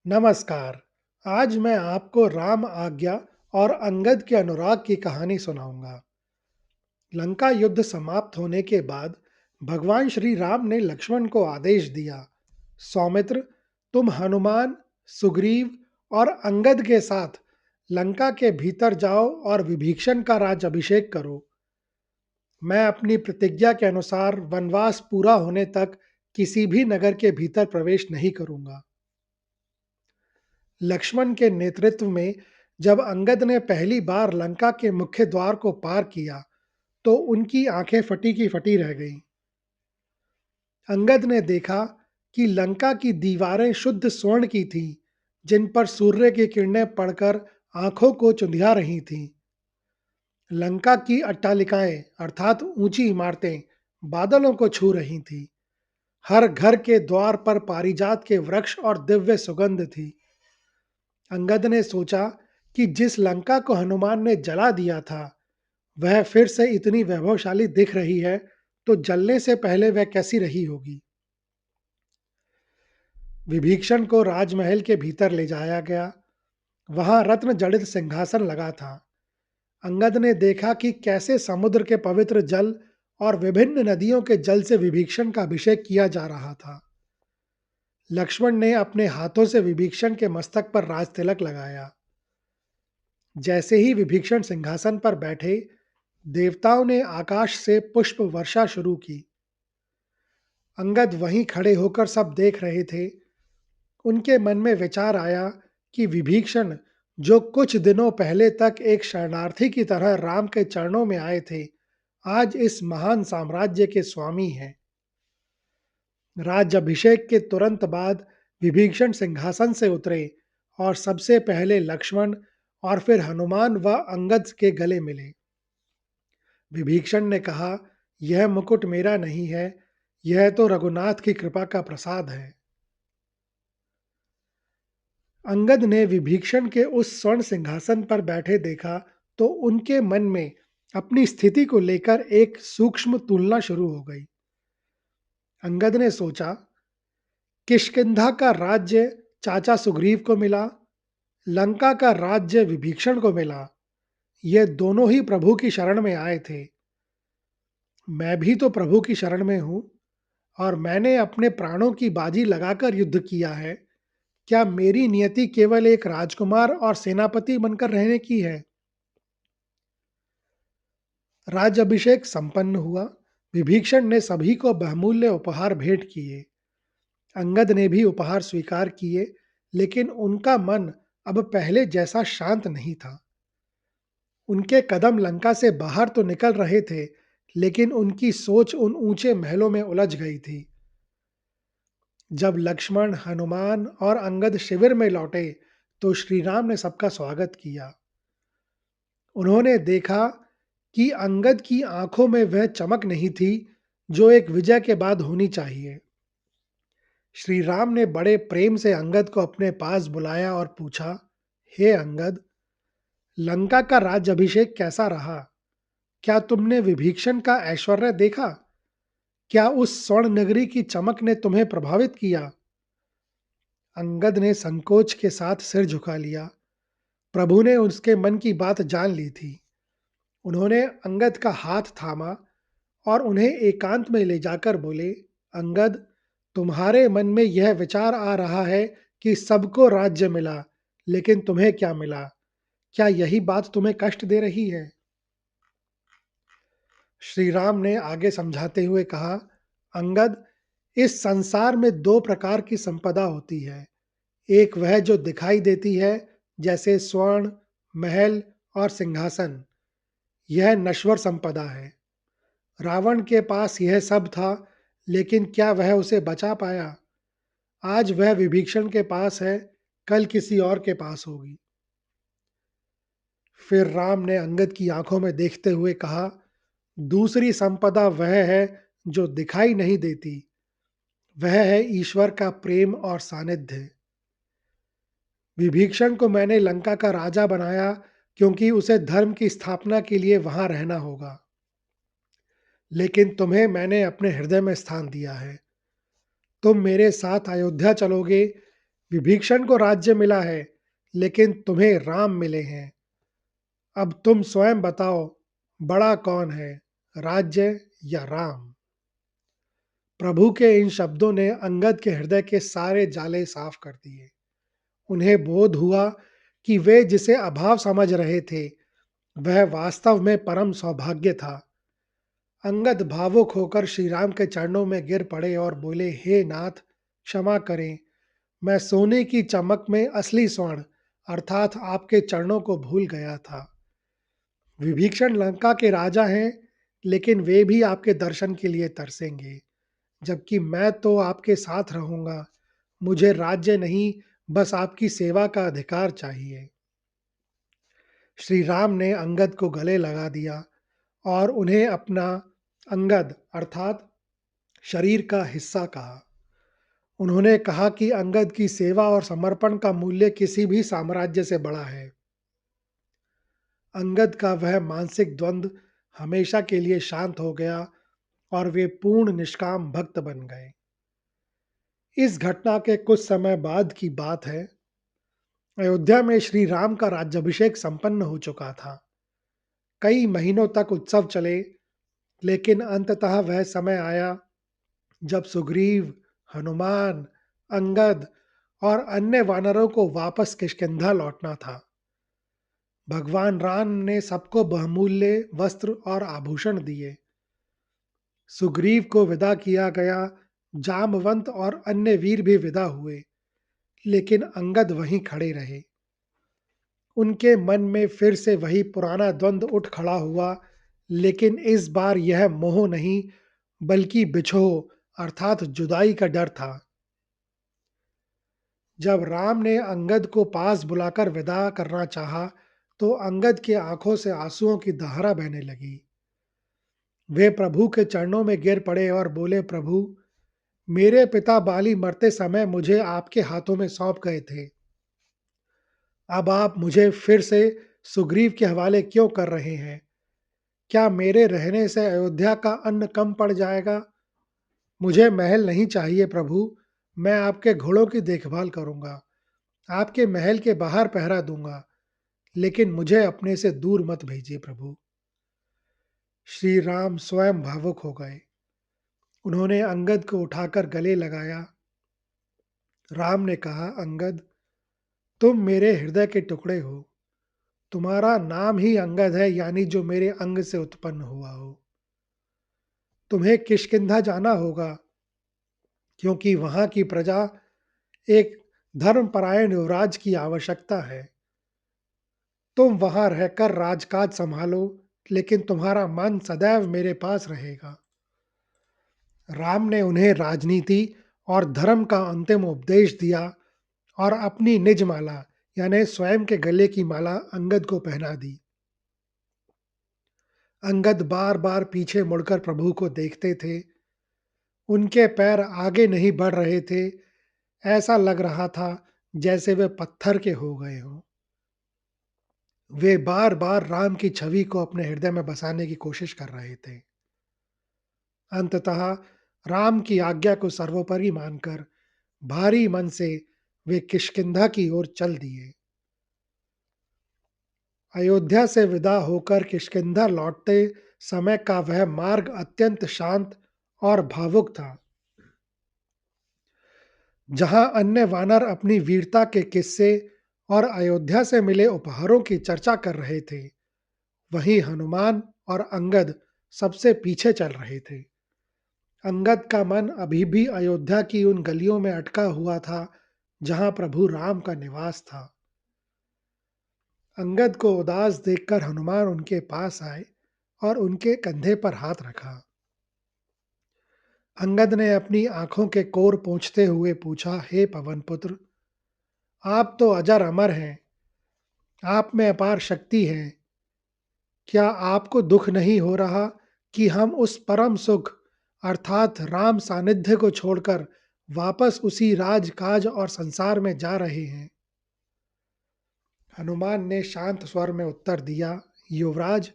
नमस्कार। आज मैं आपको राम आज्ञा और अंगद के अनुराग की कहानी सुनाऊंगा। लंका युद्ध समाप्त होने के बाद भगवान श्री राम ने लक्ष्मण को आदेश दिया, सौमित्र, तुम हनुमान, सुग्रीव और अंगद के साथ लंका के भीतर जाओ और विभीषण का राज अभिषेक करो। मैं अपनी प्रतिज्ञा के अनुसार वनवास पूरा होने तक किसी भी नगर के भीतर प्रवेश नहीं करूंगा। लक्ष्मण के नेतृत्व में जब अंगद ने पहली बार लंका के मुख्य द्वार को पार किया, तो उनकी आंखें फटी की फटी रह गईं। अंगद ने देखा कि लंका की दीवारें शुद्ध स्वर्ण की थीं, जिन पर सूर्य की किरणें पड़कर आंखों को चुंधिया रही थीं। लंका की अट्टालिकाएं अर्थात ऊंची इमारतें बादलों को छू रही थीं। हर घर के द्वार पर पारिजात के वृक्ष और दिव्य सुगंध थी। अंगद ने सोचा कि जिस लंका को हनुमान ने जला दिया था, वह फिर से इतनी वैभवशाली दिख रही है, तो जलने से पहले वह कैसी रही होगी। विभीषण को राजमहल के भीतर ले जाया गया। वहां रत्न जड़ित सिंहासन लगा था। अंगद ने देखा कि कैसे समुद्र के पवित्र जल और विभिन्न नदियों के जल से विभीषण का अभिषेक किया जा रहा था। लक्ष्मण ने अपने हाथों से विभीषण के मस्तक पर राज तिलक लगाया। जैसे ही विभीषण सिंहासन पर बैठे, देवताओं ने आकाश से पुष्प वर्षा शुरू की। अंगद वहीं खड़े होकर सब देख रहे थे। उनके मन में विचार आया कि विभीषण, जो कुछ दिनों पहले तक एक शरणार्थी की तरह राम के चरणों में आए थे, आज इस महान साम्राज्य के स्वामी हैं। राज्यभिषेक के तुरंत बाद विभीषण सिंहासन से उतरे और सबसे पहले लक्ष्मण और फिर हनुमान व अंगद के गले मिले। विभीषण ने कहा, यह मुकुट मेरा नहीं है, यह तो रघुनाथ की कृपा का प्रसाद है। अंगद ने विभीषण के उस स्वर्ण सिंहासन पर बैठे देखा, तो उनके मन में अपनी स्थिति को लेकर एक सूक्ष्म तुलना शुरू हो गई। अंगद ने सोचा, किष्किंधा का राज्य चाचा सुग्रीव को मिला, लंका का राज्य विभीषण को मिला। ये दोनों ही प्रभु की शरण में आए थे। मैं भी तो प्रभु की शरण में हूं और मैंने अपने प्राणों की बाजी लगाकर युद्ध किया है। क्या मेरी नियति केवल एक राजकुमार और सेनापति बनकर रहने की है? राज्यभिषेक संपन्न हुआ। विभीषण ने सभी को बहुमूल्य उपहार भेंट किए। अंगद ने भी उपहार स्वीकार किए, लेकिन उनका मन अब पहले जैसा शांत नहीं था। उनके कदम लंका से बाहर तो निकल रहे थे, लेकिन उनकी सोच उन ऊंचे महलों में उलझ गई थी। जब लक्ष्मण, हनुमान और अंगद शिविर में लौटे, तो श्री राम ने सबका स्वागत किया। उन्होंने देखा कि अंगद की आंखों में वह चमक नहीं थी जो एक विजय के बाद होनी चाहिए। श्री राम ने बड़े प्रेम से अंगद को अपने पास बुलाया और पूछा, हे अंगद, लंका का राज्यभिषेक कैसा रहा? क्या तुमने विभीषण का ऐश्वर्य देखा? क्या उस स्वर्ण नगरी की चमक ने तुम्हें प्रभावित किया? अंगद ने संकोच के साथ सिर झुका लिया। प्रभु ने उसके मन की बात जान ली थी। उन्होंने अंगद का हाथ थामा और उन्हें एकांत में ले जाकर बोले, अंगद, तुम्हारे मन में यह विचार आ रहा है कि सबको राज्य मिला, लेकिन तुम्हें क्या मिला? क्या यही बात तुम्हें कष्ट दे रही है? श्री राम ने आगे समझाते हुए कहा, अंगद, इस संसार में दो प्रकार की संपदा होती है। एक वह जो दिखाई देती है, जैसे स्वर्ण, महल और सिंहासन। यह नश्वर संपदा है। रावण के पास यह सब था, लेकिन क्या वह उसे बचा पाया? आज वह विभीषण के पास है, कल किसी और के पास होगी। फिर राम ने अंगद की आंखों में देखते हुए कहा, दूसरी संपदा वह है जो दिखाई नहीं देती। वह है ईश्वर का प्रेम और सानिध्य। विभीषण को मैंने लंका का राजा बनाया, क्योंकि उसे धर्म की स्थापना के लिए वहां रहना होगा। लेकिन तुम्हें मैंने अपने हृदय में स्थान दिया है। तुम मेरे साथ अयोध्या चलोगे, विभीषण को राज्य मिला है, लेकिन तुम्हें राम मिले हैं। अब तुम स्वयं बताओ, बड़ा कौन है, राज्य या राम? प्रभु के इन शब्दों ने अंगद के हृदय के सारे जाले साफ कर दिए। उन्हें बोध हुआ कि वे जिसे अभाव समझ रहे थे, वह वास्तव में परम सौभाग्य था। अंगद भावुक होकर श्री राम के चरणों में गिर पड़े और बोले, हे नाथ, क्षमा करें। मैं सोने की चमक में असली स्वर्ण अर्थात आपके चरणों को भूल गया था। विभीषण लंका के राजा हैं, लेकिन वे भी आपके दर्शन के लिए तरसेंगे, जबकि मैं तो आपके साथ रहूंगा। मुझे राज्य नहीं, बस आपकी सेवा का अधिकार चाहिए। श्री राम ने अंगद को गले लगा दिया और उन्हें अपना अंगद अर्थात शरीर का हिस्सा कहा। उन्होंने कहा कि अंगद की सेवा और समर्पण का मूल्य किसी भी साम्राज्य से बड़ा है। अंगद का वह मानसिक द्वंद्व हमेशा के लिए शांत हो गया और वे पूर्ण निष्काम भक्त बन गए। इस घटना के कुछ समय बाद की बात है। अयोध्या में श्री राम का राज्याभिषेक संपन्न हो चुका था। कई महीनों तक उत्सव चले, लेकिन अंततः वह समय आया जब सुग्रीव, हनुमान, अंगद और अन्य वानरों को वापस किष्किंधा लौटना था। भगवान राम ने सबको बहुमूल्य वस्त्र और आभूषण दिए। सुग्रीव को विदा किया गया, जामवंत और अन्य वीर भी विदा हुए, लेकिन अंगद वहीं खड़े रहे। उनके मन में फिर से वही पुराना द्वंद्व उठ खड़ा हुआ, लेकिन इस बार यह मोह नहीं, बल्कि बिछोह अर्थात जुदाई का डर था। जब राम ने अंगद को पास बुलाकर विदा करना चाहा, तो अंगद की आंखों से आंसुओं की धारा बहने लगी। वे प्रभु के चरणों में गिर पड़े और बोले, प्रभु, मेरे पिता बाली मरते समय मुझे आपके हाथों में सौंप गए थे। अब आप मुझे फिर से सुग्रीव के हवाले क्यों कर रहे हैं? क्या मेरे रहने से अयोध्या का अन्न कम पड़ जाएगा? मुझे महल नहीं चाहिए प्रभु, मैं आपके घोड़ों की देखभाल करूंगा, आपके महल के बाहर पहरा दूंगा, लेकिन मुझे अपने से दूर मत भेजिए प्रभु। श्री राम स्वयं भावुक हो गए। उन्होंने अंगद को उठाकर गले लगाया। राम ने कहा, अंगद, तुम मेरे हृदय के टुकड़े हो। तुम्हारा नाम ही अंगद है, यानी जो मेरे अंग से उत्पन्न हुआ हो। तुम्हें किष्किंधा जाना होगा, क्योंकि वहां की प्रजा एक धर्मपरायण युवराज की आवश्यकता है। तुम वहां रहकर राजकाज संभालो, लेकिन तुम्हारा मन सदैव मेरे पास रहेगा। राम ने उन्हें राजनीति और धर्म का अंतिम उपदेश दिया और अपनी निज माला यानी स्वयं के गले की माला अंगद को पहना दी। अंगद बार बार पीछे मुड़कर प्रभु को देखते थे। उनके पैर आगे नहीं बढ़ रहे थे। ऐसा लग रहा था जैसे वे पत्थर के हो गए हों। वे बार बार राम की छवि को अपने हृदय में बसाने की कोशिश कर रहे थे। अंततः राम की आज्ञा को सर्वोपरि मानकर भारी मन से वे किष्किंधा की ओर चल दिए। अयोध्या से विदा होकर किष्किंधा लौटते समय का वह मार्ग अत्यंत शांत और भावुक था। जहां अन्य वानर अपनी वीरता के किस्से और अयोध्या से मिले उपहारों की चर्चा कर रहे थे, वहीं हनुमान और अंगद सबसे पीछे चल रहे थे। अंगद का मन अभी भी अयोध्या की उन गलियों में अटका हुआ था जहां प्रभु राम का निवास था। अंगद को उदास देखकर हनुमान उनके पास आए और उनके कंधे पर हाथ रखा। अंगद ने अपनी आंखों के कोर पोंछते हुए पूछा, हे पवन पुत्र, आप तो अजर अमर हैं, आप में अपार शक्ति है। क्या आपको दुख नहीं हो रहा कि हम उस परम सुख अर्थात राम सानिध्य को छोड़कर वापस उसी राजकाज और संसार में जा रहे हैं? हनुमान ने शांत स्वर में उत्तर दिया, युवराज,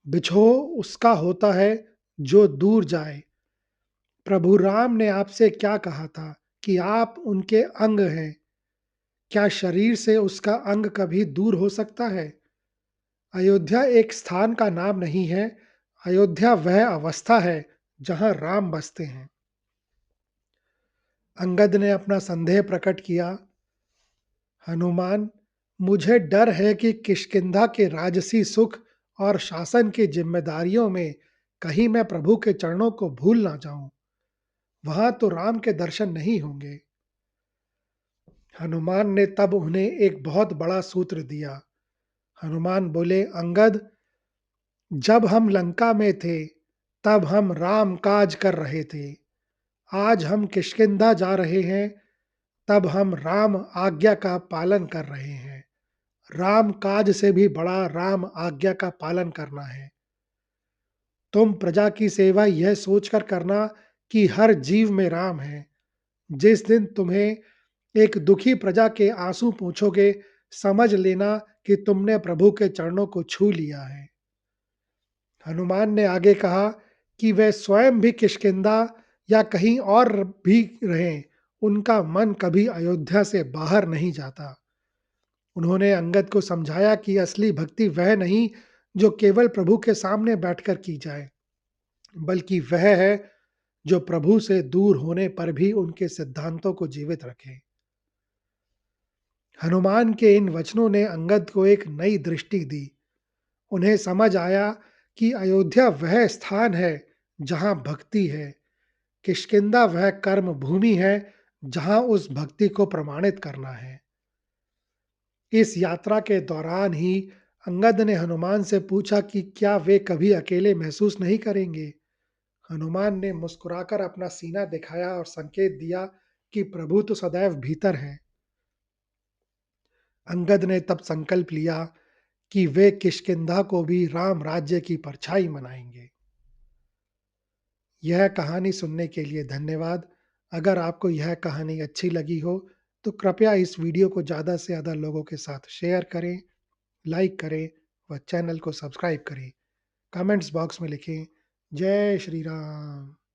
बिछोह उसका होता है जो दूर जाए। प्रभु राम ने आपसे क्या कहा था कि आप उनके अंग हैं। क्या शरीर से उसका अंग कभी दूर हो सकता है? अयोध्या एक स्थान का नाम नहीं है, अयोध्या वह अवस्था है जहां राम बसते हैं। अंगद ने अपना संदेह प्रकट किया। हनुमान, मुझे डर है कि किष्किंधा के राजसी सुख और शासन की जिम्मेदारियों में कहीं मैं प्रभु के चरणों को भूल ना जाऊं। वहां तो राम के दर्शन नहीं होंगे। हनुमान ने तब उन्हें एक बहुत बड़ा सूत्र दिया। हनुमान बोले, अंगद, जब हम लंका में थे, तब हम राम काज कर रहे थे। आज हम किष्किंधा जा रहे हैं, तब हम राम आज्ञा का पालन कर रहे हैं। राम काज से भी बड़ा राम आज्ञा का पालन करना है। तुम प्रजा की सेवा यह सोचकर करना कि हर जीव में राम है। जिस दिन तुम्हें एक दुखी प्रजा के आंसू पूछोगे, समझ लेना कि तुमने प्रभु के चरणों को छू लिया है। हनुमान ने आगे कहा कि वे स्वयं भी किष्किंधा या कहीं और भी रहें, उनका मन कभी अयोध्या से बाहर नहीं जाता। उन्होंने अंगद को समझाया कि असली भक्ति वह नहीं जो केवल प्रभु के सामने बैठकर की जाए, बल्कि वह है जो प्रभु से दूर होने पर भी उनके सिद्धांतों को जीवित रखे। हनुमान के इन वचनों ने अंगद को एक नई दृष्टि दी। उन्हें समझ आया कि अयोध्या वह स्थान है जहां भक्ति है, किष्किंधा वह कर्म भूमि है जहां उस भक्ति को प्रमाणित करना है। इस यात्रा के दौरान ही अंगद ने हनुमान से पूछा कि क्या वे कभी अकेले महसूस नहीं करेंगे। हनुमान ने मुस्कुराकर अपना सीना दिखाया और संकेत दिया कि प्रभु तो सदैव भीतर हैं। अंगद ने तब संकल्प लिया कि वे किष्किंधा को भी राम राज्य की परछाई मनाएंगे। यह कहानी सुनने के लिए धन्यवाद। अगर आपको यह कहानी अच्छी लगी हो तो कृपया इस वीडियो को ज़्यादा से ज़्यादा लोगों के साथ शेयर करें, लाइक करें व चैनल को सब्सक्राइब करें। कमेंट्स बॉक्स में लिखें, जय श्री राम।